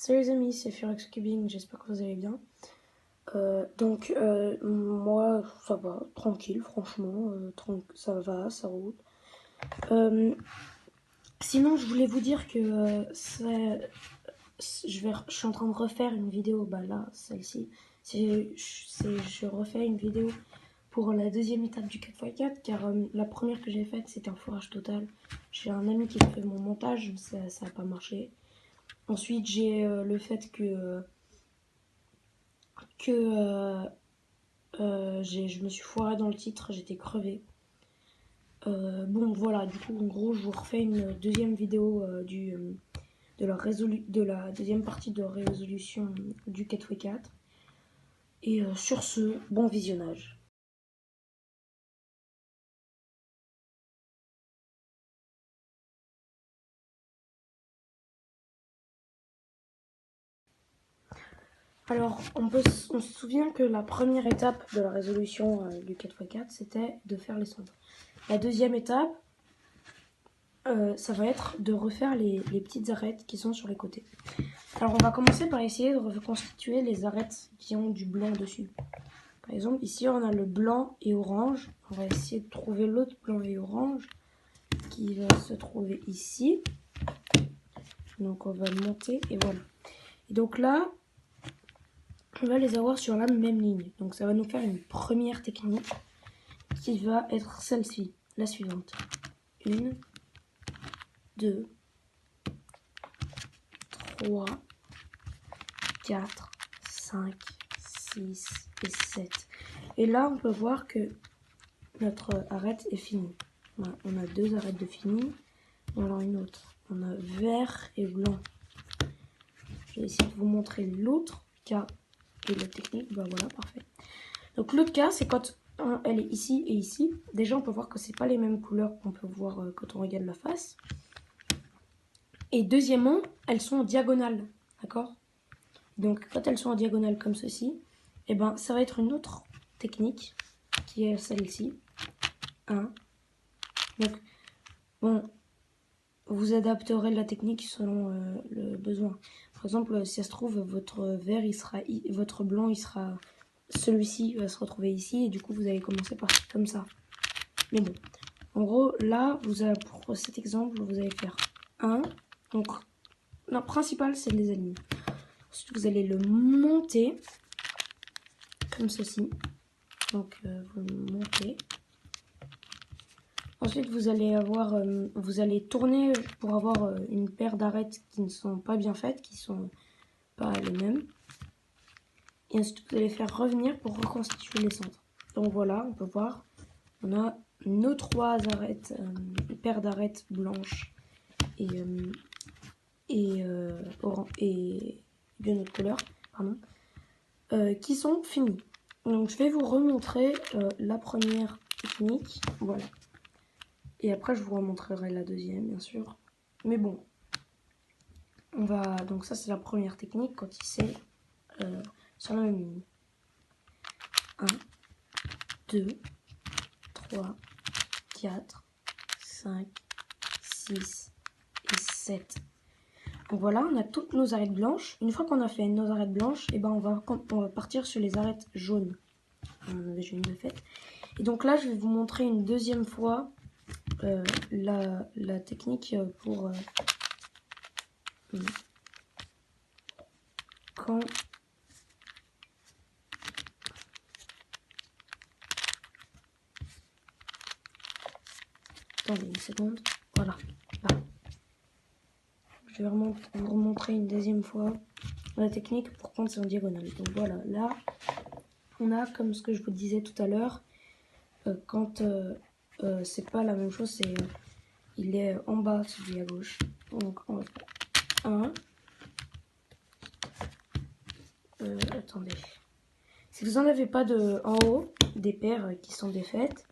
Salut les amis, c'est Furex Cubing, j'espère que vous allez bien. Moi, ça va, tranquille, franchement, ça va, ça roule. Sinon, je voulais vous dire que je suis en train de refaire une vidéo, bah là, celle-ci. Je refais une vidéo pour la deuxième étape du 4x4, car la première que j'ai faite, c'était un foirage total. J'ai un ami qui a fait mon montage, ça n'a pas marché. Ensuite, j'ai le fait je me suis foirée dans le titre, j'étais crevée. Bon voilà, du coup en gros je vous refais une deuxième vidéo de la deuxième partie de résolution du 4x4. Et sur ce, bon visionnage. Alors on se souvient que la première étape de la résolution du 4x4 c'était de faire les cendres. La deuxième étape, ça va être de refaire les petites arêtes qui sont sur les côtés. Alors on va commencer par essayer de reconstituer les arêtes qui ont du blanc dessus. Par exemple ici on a le blanc et orange. On va essayer de trouver l'autre blanc et orange qui va se trouver ici. Donc on va le monter et voilà. Et donc là on va les avoir sur la même ligne. Donc ça va nous faire une première technique qui va être celle-ci, la suivante. 1, 2, 3, 4, 5, 6 et 7. Et là, on peut voir que notre arête est finie. Voilà, on a deux arêtes de fini. Voilà une autre. On a vert et blanc. Je vais essayer de vous montrer l'autre cas de la technique. Ben voilà, parfait. Donc l'autre cas, c'est quand elle est ici et ici. Déjà, on peut voir que c'est pas les mêmes couleurs qu'on peut voir quand on regarde la face. Et deuxièmement, elles sont en diagonale, d'accord? Donc quand elles sont en diagonale comme ceci, et ben ça va être une autre technique qui est celle-ci. 1. Donc bon, vous adapterez la technique selon le besoin. Par exemple, si ça se trouve, votre vert, votre blanc, il sera celui-ci va se retrouver ici et du coup vous allez commencer par comme ça. Mais bon, en gros là, pour cet exemple, vous allez faire 1. Donc le principal c'est de les aligner. Ensuite vous allez le monter comme ceci. Donc vous le montez. Ensuite vous allez tourner pour avoir une paire d'arêtes qui ne sont pas bien faites, qui sont pas les mêmes. Et ensuite vous allez faire revenir pour reconstituer les centres. Donc voilà, on peut voir, on a nos trois arêtes, une paire d'arêtes blanches et d'une autre couleur, pardon, qui sont finies. Donc je vais vous remontrer la première technique, voilà. Et après je vous remontrerai la deuxième bien sûr. Mais bon, donc ça c'est la première technique quand il s'est sur la même ligne. 1, 2, 3, 4, 5, 6 et 7. Donc voilà, on a toutes nos arêtes blanches. Une fois qu'on a fait nos arêtes blanches, et ben on va partir sur les arêtes jaunes. On en avait une de faite. Et donc là, je vais vous montrer une deuxième fois la technique pour quand attendez une seconde, voilà, là. Je vais vous remontrer une deuxième fois la technique pour quand c'est en diagonale. Donc voilà, là on a comme ce que je vous disais tout à l'heure, quand c'est pas la même chose, c'est il est en bas celui à gauche. Donc on va faire 1. Attendez. Si vous n'en avez pas en haut, des paires qui sont défaites,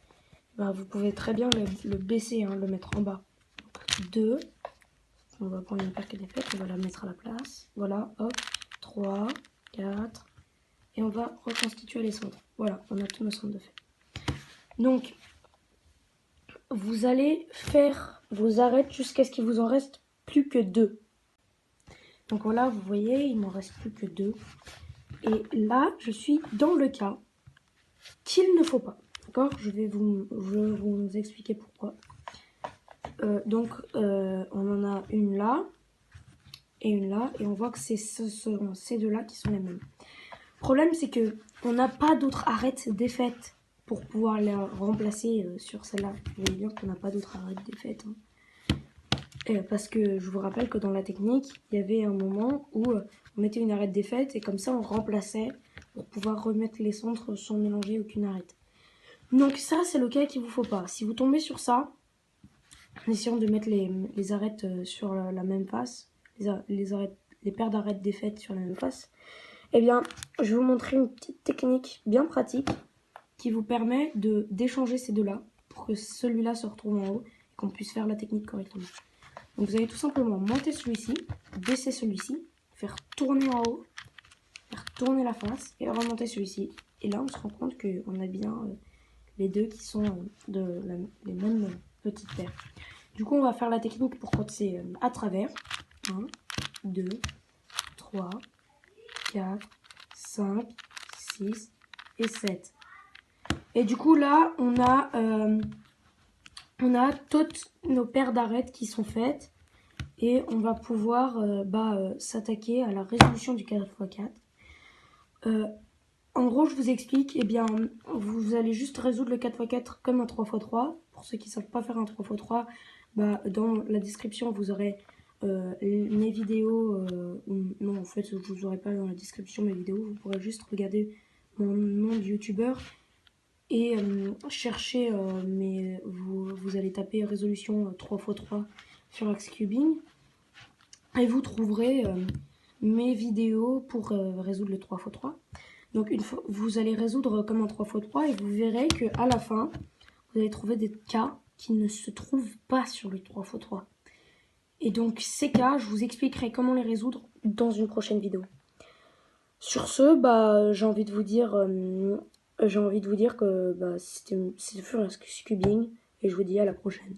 ben vous pouvez très bien le baisser, hein, le mettre en bas. Donc, 2. On va prendre une paire qui est défaite, on va la mettre à la place. Voilà, hop. 3, 4. Et on va reconstituer les centres. Voilà, on a tous nos centres de fait. Donc, vous allez faire vos arêtes jusqu'à ce qu'il vous en reste plus que 2. Donc voilà, vous voyez, il m'en reste plus que 2. Et là, je suis dans le cas qu'il ne faut pas. D'accord, je vais vous expliquer pourquoi. On en a une là et une là. Et on voit que c'est ces deux-là qui sont les mêmes. Le problème, c'est que on n'a pas d'autres arêtes défaites pour pouvoir les remplacer sur celle-là. Vous voyez bien qu'on n'a pas d'autres arêtes défaites. Parce que je vous rappelle que dans la technique, il y avait un moment où on mettait une arête défaite et comme ça on remplaçait pour pouvoir remettre les centres sans mélanger aucune arête. Donc ça, c'est le cas qu'il vous faut pas. Si vous tombez sur ça, en essayant de mettre les arêtes sur la même face, les paires d'arêtes défaites sur la même face, eh bien, je vais vous montrer une petite technique bien pratique qui vous permet d'échanger ces deux-là pour que celui-là se retrouve en haut et qu'on puisse faire la technique correctement. Donc vous allez tout simplement monter celui-ci, baisser celui-ci, faire tourner en haut, faire tourner la face et remonter celui-ci. Et là, on se rend compte qu'on a bien les deux qui sont les mêmes petites paires. Du coup, on va faire la technique pour quand c'est à travers. 1, 2, 3, 4, 5, 6 et 7. Et du coup, là, on a toutes nos paires d'arêtes qui sont faites. Et on va pouvoir s'attaquer à la résolution du 4x4. En gros, je vous explique, eh bien, vous allez juste résoudre le 4x4 comme un 3x3. Pour ceux qui ne savent pas faire un 3x3, dans la description, vous aurez mes vidéos. Non, en fait, vous n'aurez pas dans la description mes vidéos. Vous pourrez juste regarder mon nom de youtubeur et chercher, vous allez taper résolution 3x3 sur Axcubing. Et vous trouverez mes vidéos pour résoudre le 3x3. Donc une fois, vous allez résoudre comme un 3x3 et vous verrez qu'à la fin, vous allez trouver des cas qui ne se trouvent pas sur le 3x3. Et donc ces cas, je vous expliquerai comment les résoudre dans une prochaine vidéo. Sur ce, j'ai envie de vous dire que c'était Furious Cubing et je vous dis à la prochaine.